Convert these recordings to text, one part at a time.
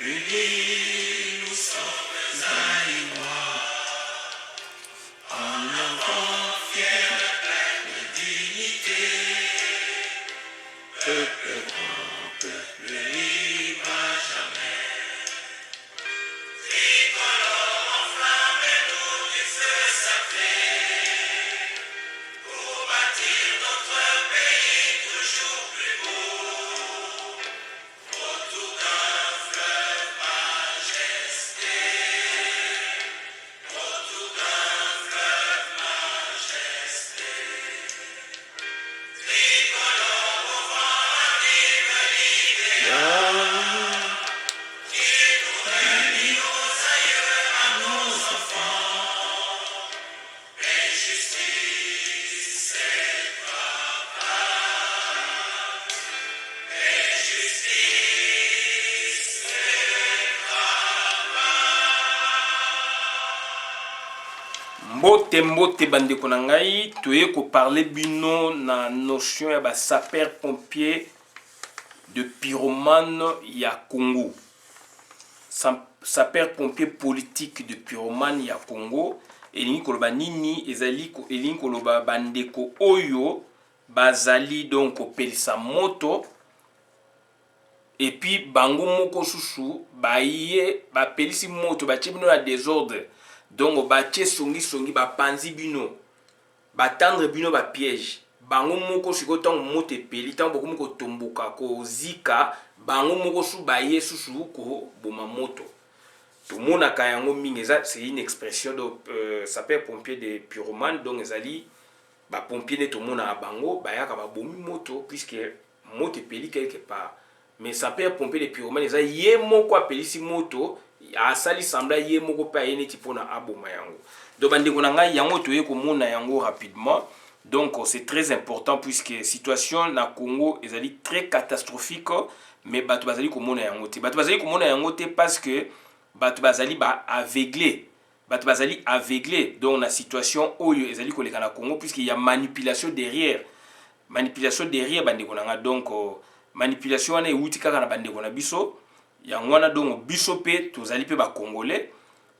Unis, nous sommes alignés. En avant, fier de dignité. Peuple grand, peuple libre à jamais. Tricolore enflammez-nous du feu sacré pour bâtir notre pays toujours plus beau autour d'un fleuve majesté, autour d'un fleuve majesté. Tricolore au vent anime l'idéal qui nous réunit aux aïeux à nos enfants. Et justice et travail. Et justice et travail. Mbote mbote bandeko na ngai toye ko parler bino na notion ya ba sapeur pompier de pyromane ya Congo. Sapeur pompier politique de pyromane ya Congo elingi koloba nini ezali ko elingi koloba bandeko oyo bazali donc kopelisa moto et puis bango moko susu baye bapelisi moto batie bino na désordre. Donc batie songi bapanzi bino batendre bino ba piège bango moko siko tango moto epeli tango bokomi kotomboka kozika bango moko su baye susu ko boma moto tomonaka yango mingi eza c'est une expression de sapeur pompier de pyromane. Donc ezali ba pompier ne tomona bango bayaka babomi moto puisque moto epeli quelque part, mais sapeur pompier de pyromane eza ye moko apelisi moto asali sembla ye moko pe ayene ti pona aboma yango. Donc bandeko na ngai yango toye komona yango rapidement. Donc c'est très important puisque situation na Congo ezali très catastrophique, mais bato bazali komona yango te. Bato bazali komona yango te parce que bato bazali ba aveuglé. Bato bazali aveuglé donc la situation oyo ezali koleka na Congo puisqu'il y a manipulation derrière. Manipulation derrière bandeko na ngai. Donc manipulation wana euti kaka na bandeko na biso. Yango wana donc biso pe tozali pe ba congolais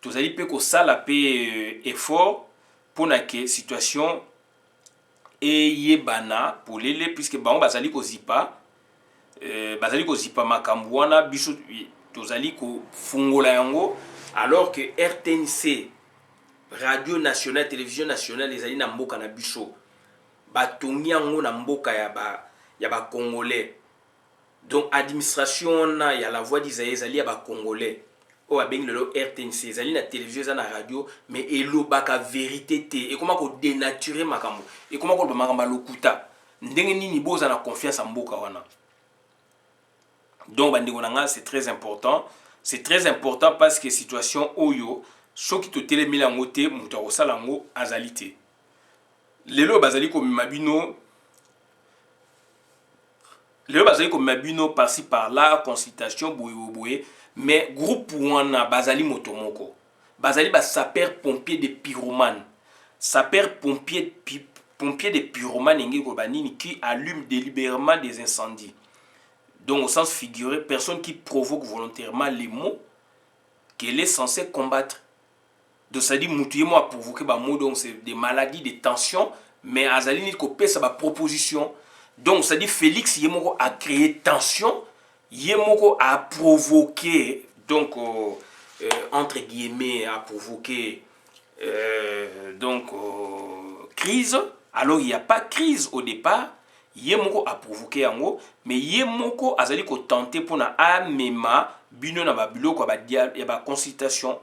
tozali pe ko sala pe effort pour que situation eyebana polele puisque bango bazali ko zipa makambo wana biso tozali ko fungola yango alors que RTNC radio nationale télévision nationale ezali na mboka na biso batongi yango na mboka ya ba congolais. Donc administration na ya la voix d'Isaïe ezali ya ba congolais o abengi lelo RTNC ezali na télévision ezali na radio mais elobaka vérité te et comment ko dénaturer makambo et comment ko ba makambo lokuta ndenge nini boza na confiance en mboka wana. Donc bandeko na nga c'est très important parce que situation oyo soki to telemila yango te mutu akosala yango azali te. Lelo bazali ko mabino le bazali ko mabino par-ci par-là consultation boye mais groupe wana bazali motomoko bazali ba sapeur pompier de pyromane de pyromane ngi ko banini qui allume délibérément des incendies. Donc au sens figuré, personne qui provoque volontairement les maux qu'elle est censée combattre. Donc ça dit mutu mo a provoqué ba maux, donc c'est des maladies, des tensions, mais azali ni ko pesa ba proposition. Donc ça dit Félix Yemoko a créé tension, Yemoko a provoqué, donc entre guillemets, a provoqué crise. Alors il n'y a pas crise au départ, Yemoko a provoqué yango, mais Yemoko a zali ko tenter pour na amema bino na babilo ko ba dia ya ba consultation.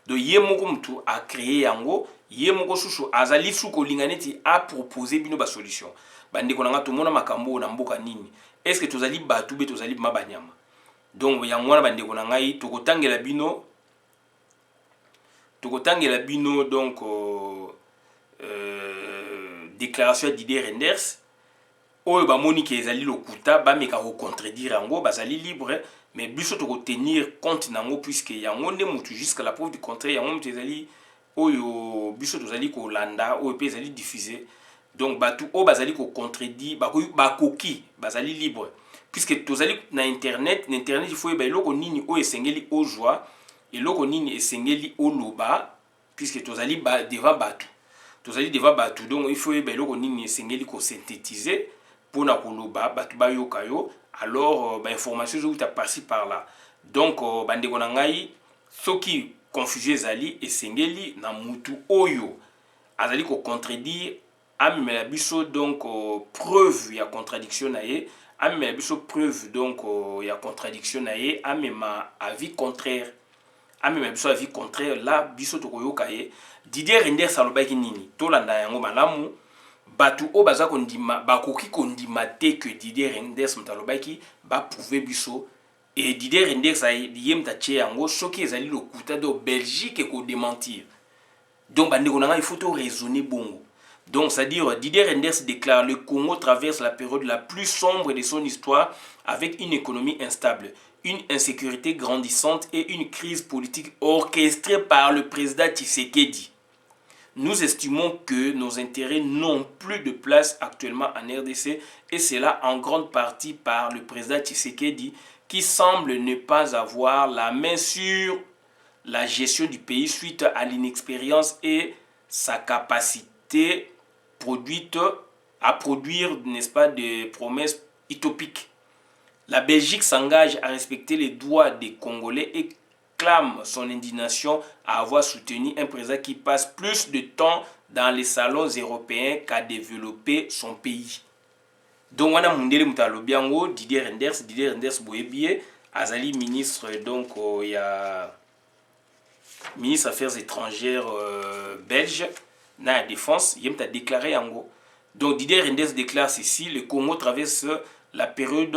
Donc Yemoko mutu a créé yango, Yemoko susu azali suko linganeti a proposé bino ba solution. Bandeko nanga tomona makambo na mboka nini est-ce que tozali batu be tozali mabanyama. Donc yango wana bandeko nanga yi tokotangela bino donc déclaration d'idée Renders oyo bamoni ke ezali lokuta bameka ko contredire yango bazali libre, mais biso tokotenir compte nango puisque yango nde mutu jusqu'à la preuve du contraire yango mutu ezali oyo biso tozali ko landa oyo pe ezali diffuser. Donc batu o bazali ko contredit bakoki bazali libre puisque tozali na internet il faut yeba eloko nini oyo esengeli ozwa eloko nini esengeli oloba puisque tozali devant bato donc il faut yeba eloko nini esengeli kosynthétiser mpona koloba bato bayoka yo alors bainformation ezouta parci par là donc bandeko na ngai soki confusion ezali esengeli na mutu oyo azali kocontredire amemela biso donc preuve ya contradiction na ye amemela biso preuve donc ya contradiction na ye amema avis contraire amemela biso avis contraire la biso tokoyoka ye Didier Reynders alobaki nini tolanda yango malamu bato o baza kondima bakoki kondima te que Didier Reynders mutalobaki ba prouver biso et Didier Reynders ayem tache yango soki ezali lokuta de Belgique ko démentir donc bandeko nanga il faut to raisonner bongo. Donc, c'est-à-dire, Didier Reynders déclare le Congo traverse la période la plus sombre de son histoire avec une économie instable, une insécurité grandissante et une crise politique orchestrée par le président Tshisekedi. Nous estimons que nos intérêts n'ont plus de place actuellement en RDC et cela en grande partie par le président Tshisekedi qui semble ne pas avoir la main sur la gestion du pays suite à l'inexpérience et sa capacité produite à produire, n'est-ce pas, des promesses utopiques. La Belgique s'engage à respecter les droits des Congolais et clame son indignation à avoir soutenu un président qui passe plus de temps dans les salons européens qu'à développer son pays. Donc, on a Mundele Mutalobiango, Didier Reynders Boebie, Azali ministre, donc, il y a ministre des Affaires étrangères belge. Dans la défense, il a déclaré en gros. Donc Didier Reynders déclare ceci: le Congo traverse la période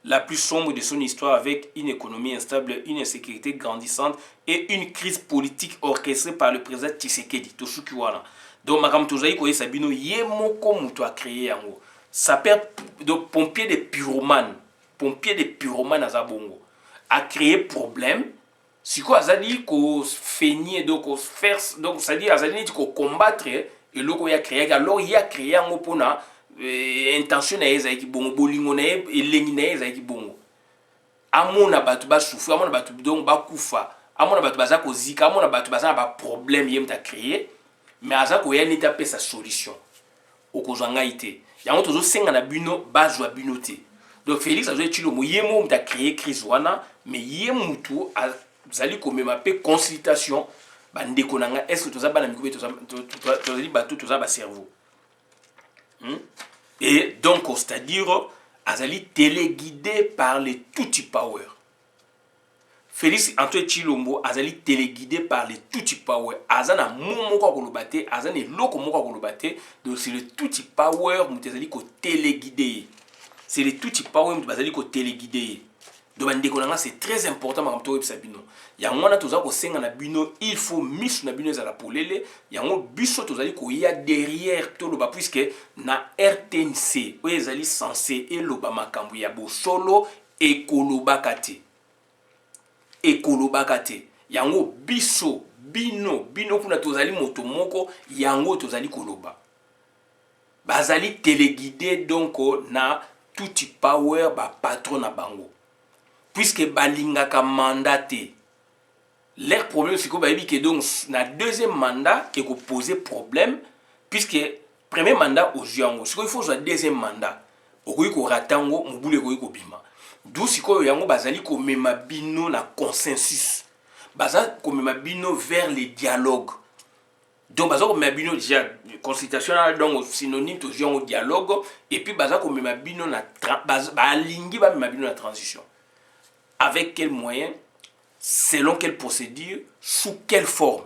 la plus sombre de son histoire avec une économie instable, une insécurité grandissante et une crise politique orchestrée par le président Tshisekedi. Donc Makam Tozaï Koye Sabino Yemoko Mouto a créé en gros. Ça perd donc pompier de pyromanes à Zabongo a créé problème. Si quoi azali ko feigner donc faire donc ça dit azali ko combattre et loko ya créer alors il a créé en opona intention na eza ki bongo bolingo na elengi na eza ki bongo amona batu ba souffrir amona batu donc ba kufa amona batu baza ko zika amona batu baza ba problème yem ta créer mais aza ko ya nita pe sa solution okozanga ité yango tozo senga na bino bazwa bino te donc Félix azo etilo mo yemo mta créer crise wana mais yemutu vous allez comme ma consultation bandeko nanga est-ce que toza bana mikobe tozali bato toza ba cerveau et donc c'est-à-dire azali téléguidé par les Tutsi Power. Félix Antoine Tshilombo azali téléguidé par les Tutsi Power. Azana momoko kolobate azana loko moko kolobate donc c'est le Tutsi Power mutazali ko téléguidé. C'est les Tutsi Power mutazali ko téléguidé. Donc c'est très important ma kamto sabino. Ya ngwana toza ko senga na bino, il faut misu na bino za la polele, ya ngo biso tozali ko ya derrière to loba puisque na RTNC, o ezali censé eloba makambo ya bo solo ekoloba kate. Yango biso bino kuna tozali moto moko yango tozali koloba. Bazali téléguidé donc na Tutsi Power ba patron na bango. Puisque balingaka mandaté. Leur problème c'est que donc na deuxième mandat qui ko poser problème puisque premier mandat au yango. Ce qu'il faut soit deuxième mandat. Okoyi ko ratango mubule koyi ko bima. D'où siko yango bazali ko mema bino na consensus. Baza ko mema bino vers les dialogues. Donc baza ko mema bino déjà consultation donc synonyme to yango dialogue et puis baza ko mema bino na balingi ba mema bino na transition. Avec quels moyens, selon quelle procédure, sous quelle forme.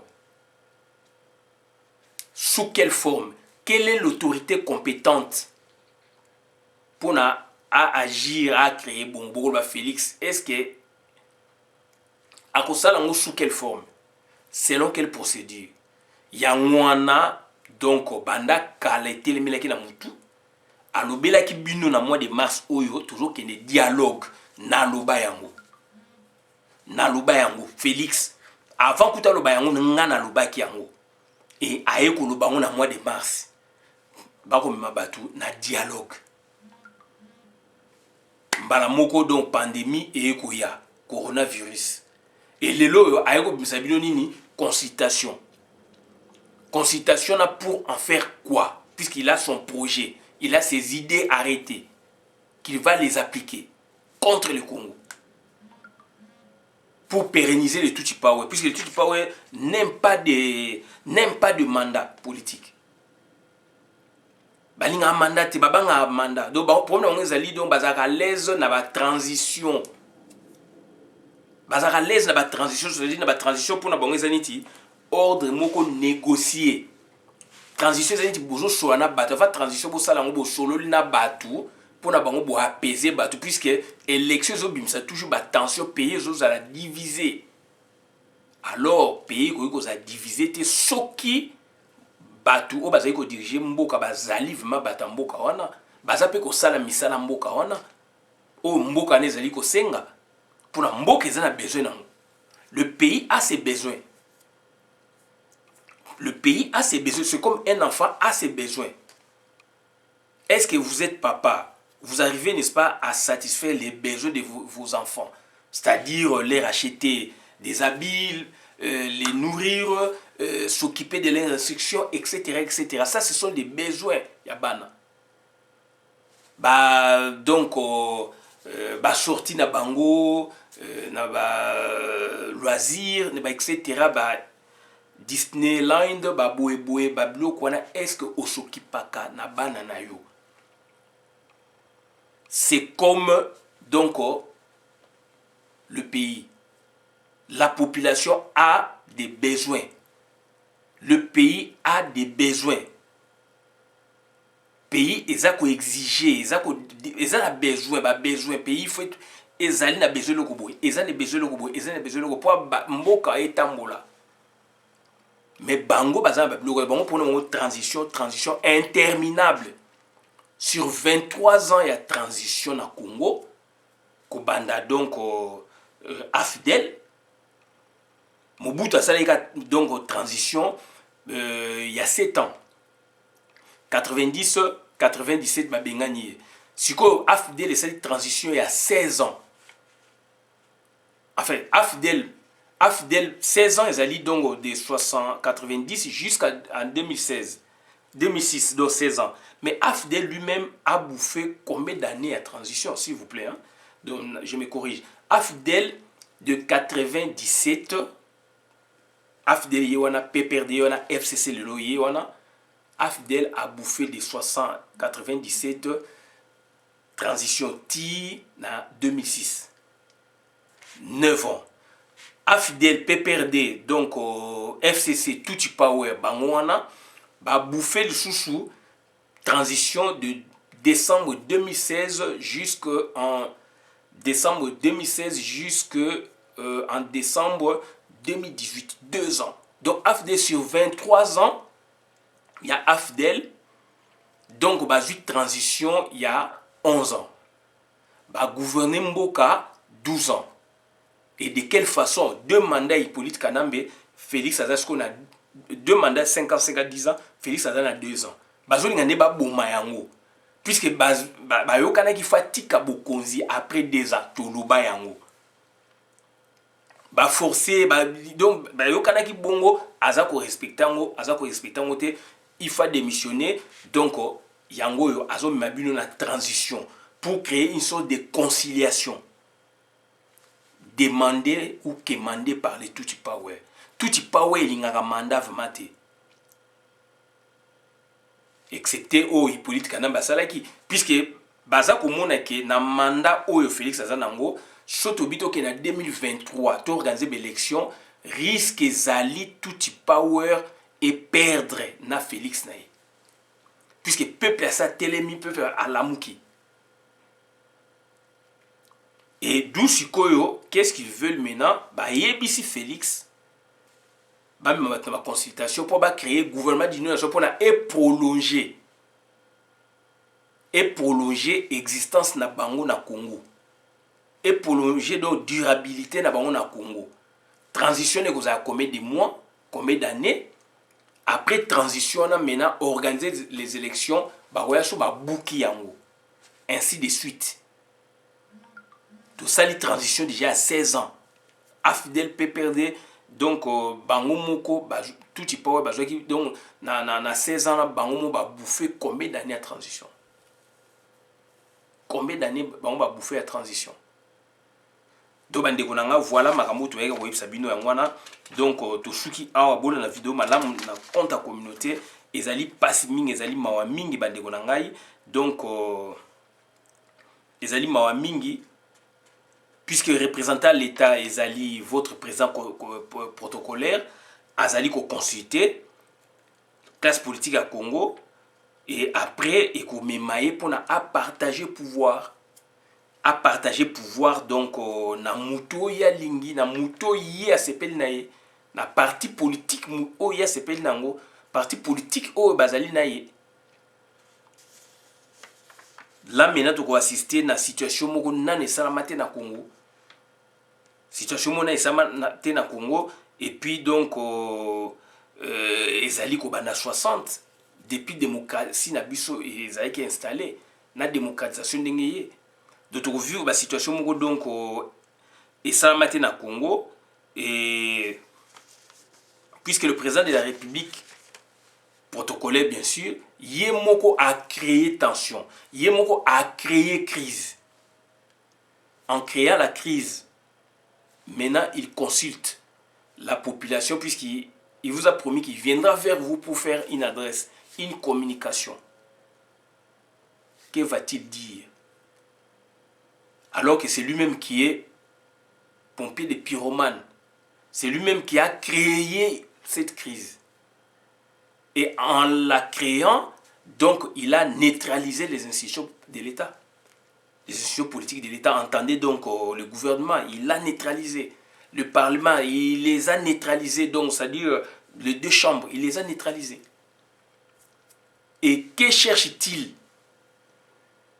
Sous quelle forme. Quelle est l'autorité compétente pour agir, à créer Bongo, Félix. Est-ce que à cause de sous quelle forme, selon quelle procédure. Yangwana donc banda kalete le melaki na mutu. Alobela ki bino na mois de mars oyo toujours qu'il y ait dialogue na loba yango. Naloba yango Félix avant kuta loba yango nga na loba ki yango et aye ko loba yango na mois de mars bako mema batu na dialogue mbala moko donc pandémie et ekoya coronavirus et lelo ayeko bimisa bino nini consultation pour en faire quoi puisqu'il a son projet, il a ses idées arrêtées qu'il va les appliquer contre le Congo pour pérenniser le Tutsi Power, puisque le Tutsi Power n'aime pas de mandat politique. Balinga mandat te babanga mandat. Donc problème on ezali donc bazaka l'aise na ba transition. Bazaka l'aise na ba transition, c'est-à-dire na ba transition pour na bango ezaniti ordre moko négocier. Transition ezaniti bozo solo na batu, va transition bo sala ngo bo solo na batu. Pour na bango bo apaiser batu puisque élection zo bimisa toujours ba tension pays zo za la diviser. Alors pays ko za diviser te soki batu o bazali ko diriger mboka bazali vraiment batamboka wana bazape ko sala misala mboka wana o mboka nezali ko senga pour na mboka ezana besoin nango. Le pays a ses besoins. Le pays a ses besoins, c'est comme un enfant a ses besoins. Est-ce que vous êtes papa? Vous arrivez, n'est-ce pas, à satisfaire les besoins de vos enfants, c'est-à-dire leur acheter des habits, les nourrir, s'occuper de leurs instructions, etc., etc. Ça, ce sont des besoins, yabana. Donc, sortir na bango, na loisirs, etc., Disneyland, boue, est-ce que on s'occupe pas na bana na yo? C'est comme donc le pays. La population a des besoins. Le pays a des besoins. Pays ezako exiger, ezako besoin, pays faut ezali na besoin le koboy, ezali besoin le koboy, ezali besoin le koboy mboka etambola. Mais bango bazana bango pour une transition interminable. Sur 23 ans, il y a transition à Congo. Kobanda donc AFDEL. Mobutu a salé donc transition il y a 7 ans. 90, 97, babengani. Si quoi AFDEL est cette transition il y a 16 ans. Enfin, AFDEL 16 ans, ils allaient donc de 90 jusqu'en 2016. 2006, donc 16 ans. Mais AFDEL lui-même a bouffé combien d'années à transition, s'il vous plaît, hein? Donc, je me corrige. AFDEL de 97, AFDEL Yewana, PPRD Yewana, FCC Lelo Yewana, AFDEL a bouffé de 97, transition TI na 2006. 9 ans. AFDEL, PPRD, donc FCC, Tutsi Power, Bangwana, a bouffé le sous transition de décembre 2016 jusqu'en décembre 2016 jusqu'en décembre 2018. 2 ans. Donc AFDEL sur 23 ans, il y a AFDEL. Donc bah, transition, il y a 11 ans. Bah, gouverner Mboka, 12 ans. Et de quelle façon? 2 mandats Hippolyte Kanambe, Félix Azasko a 2 mandats 5 ans, 10 ans, Félix Azan a 2 ans. Bazoli ngane ba boma yango. Puisque bayokana ki fatika bokonzi après 2 ans, toloba yango. Ba forcé, donc bayokana ki bongo, azako respectango te, il faut démissionner. Donc yango yo azo mabino na transition pour créer une sorte de conciliation. Demandé ou commandé par les Tutsi Power. Tutsi Power il y a un mandat vraiment. Excepté au Hippolyte Kanamba Salaki. Puisque baza komona ke na mandat oyo Félix Azanango, soto bito ke na 2023 to organiser l'élection risque zali Tutsi Power et perdre na Félix nae. Puisque peuple a sa télémi peuple à l'amuki. Et d'où Sikoyo, qu'est-ce qu'ils veulent maintenant? Bah, Yebisi Félix, bah, maintenant ma consultation pour créer le gouvernement d'union pour prolonger l'existence na bango na Congo et prolonger donc durabilité na bango na Congo. Transition ne vous a combien de mois, combien d'années? Après transition, on a maintenant organisé les élections, bah, ouais, sur bah, bouki yango, ainsi de suite. de sali transition déjà à 16 ans. A Fidel PPRD, donc bango moko tout y power donc na 16 ans là bango mo ba bouffer combien d'années à transition? Combien d'années bango ba bouffer à transition? Donc bande konanga voilà makambo to yeka ko sabino yangwana donc to suki awa bola na vidéo malamu na compte communauté ezali passe mingi ezali mawa mingi bande konangai donc ezali mawa mingi puisque représentant l'État ezali votre président protocolaire azali ko consulter classe politique à Congo et après et ko memaye pour à partager pouvoir donc na muto ya lingi na muto ya sepeli na ye na parti politique o ya sepeli nango parti politique o bazali na ye. Là maintenant tu assister na situation moko nane salamate na Congo. Situation mona esamate na Congo et puis donc ezali ko bana 60 depuis démocratie na biso ezali ki installé na démocratisation ndenge donc tu vu la situation moko donc esamate na Congo et puisque le président de la République protocolaire bien sûr Yemoko a créé tension, Yemoko a créé crise. En créant la crise, maintenant il consulte la population puisqu'il vous a promis qu'il viendra vers vous pour faire une adresse, une communication. Que va-t-il dire? Alors que c'est lui-même qui est pompier de pyromane. C'est lui-même qui a créé cette crise. Et en la créant, donc il a neutralisé les institutions de l'État. Les institutions politiques de l'État, entendez donc le gouvernement, il l'a neutralisé. Le Parlement, il les a neutralisés, donc c'est-à-dire les deux chambres, il les a neutralisés. Et que cherche-t-il?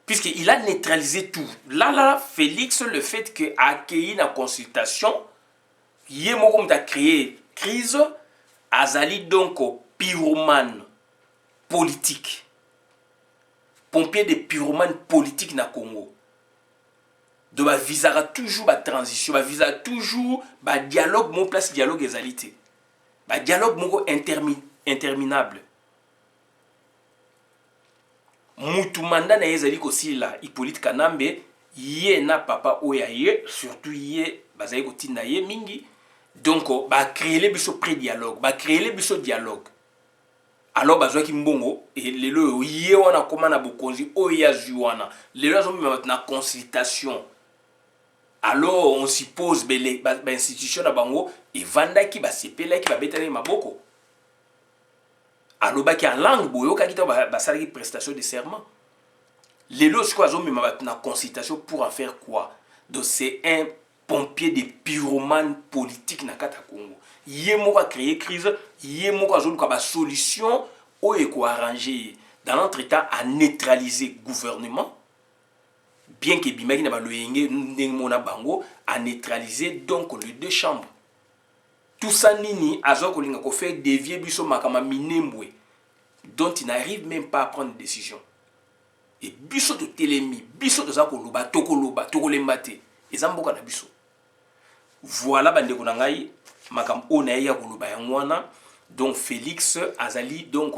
Puisqu'il a neutralisé tout. Là, Félix, le fait qu'il a accueilli la consultation, il a créé crise, Azali donc pyromane politique. Pompier de pyromane politique na Congo. Donc, il visera toujours la transition, il visera toujours le dialogue, mon place dialogue égalité. Le dialogue interminable. Mutu manda na ezali kosi la Hippolyte Kanambe yé na papa oyaye surtout yé bazali kotinda yé mingi donc ba créer les biso pré-dialogue ba créer les biso dialogue alors bazwa ki mbongo et lelo yé wana koma na bokonzi oya juana lelo azo na consultation alors on suppose bele ba institution na bango et vandaki ba sepela ki ba betana maboko alobaki en langue boyoka kita basalaki prestation de serment. Les lots ont mis ma consultation pour en faire quoi? Donc c'est un pompier de pyromane politique na kata Congo. Yemo a créé crise, yemo a zolu ka solution ou eko arranger dans l'entretemps à neutraliser gouvernement bien que bimaki na ba loyenge ndengmona bango à neutraliser donc les deux chambres. Tout ça nini azo kolinga ko faire dévier biso makama minembwe dont il n'arrive même pas à prendre une décision. Et biso de telemi, biso de zakoloba, tokoloba, tokolembate, et zamboka na biso. Voilà bande konangai makam ona ya koloba yangwana donc Félix Azali donc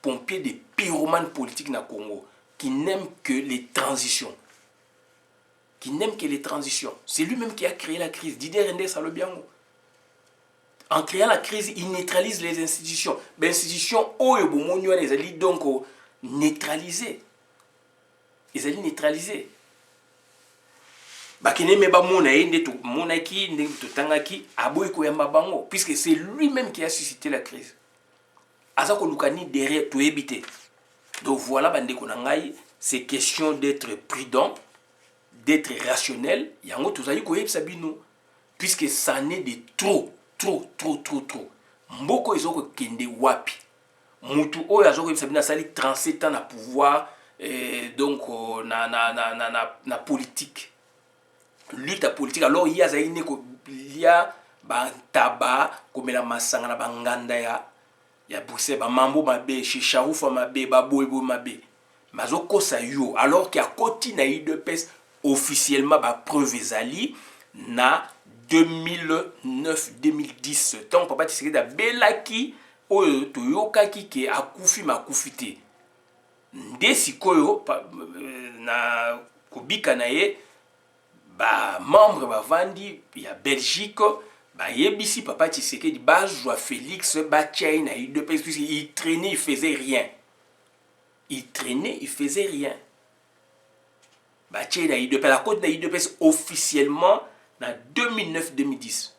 pompier de pyromane politique na Congo qui n'aime que les transitions. Qui n'aime que les transitions. C'est lui-même qui a créé la crise. Didier Rendé Salobiango. En créant la crise, il neutralise les institutions. Les institutions, les alliés donc neutralisées. Les alliés neutralisés. Puisque c'est lui-même qui a suscité la crise. Azako Lukani derrière tout éviter. Donc voilà, c'est question d'être prudent, d'être rationnel. Puisque ça n'est de trop. Mboko ezoko kende wapi. Mutu oyo azoko sabina sali 37 ans na pouvoir donc na politique. Lutte à politique. Alors il y a zaine ko lia ba taba komela masanga na banganda ya buse ba mambo mabe chez Charoufa mabe ba boybo mabe. Mazoko sa yo alors qu'il y a koti na UDPS officiellement ba preuve ezali na 2009-2010 tant papa Tshisekedi abelaki oyo toyokaki ke akufi makufi te nde sikoyo na kobika na ye ba membre bavandi ya Belgique bayebisi papa Tshisekedi bazwa Félix batia na UDPS puisqu'il traînait, il faisait rien. Il traînait, il faisait rien. Batia na UDPS, la côte na UDPS officiellement en 2009-2010.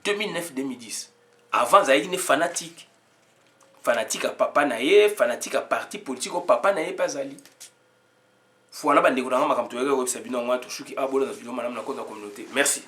2009-2010. Avant, ça a été fanatique. Fanatique à papa naye, fanatique à parti politique au papa naye pas ali. Voilà, bande de gouvernement, comme tu as dit, web sabino moi, tout ce qui a bolé dans la vidéo, madame la communauté. Merci.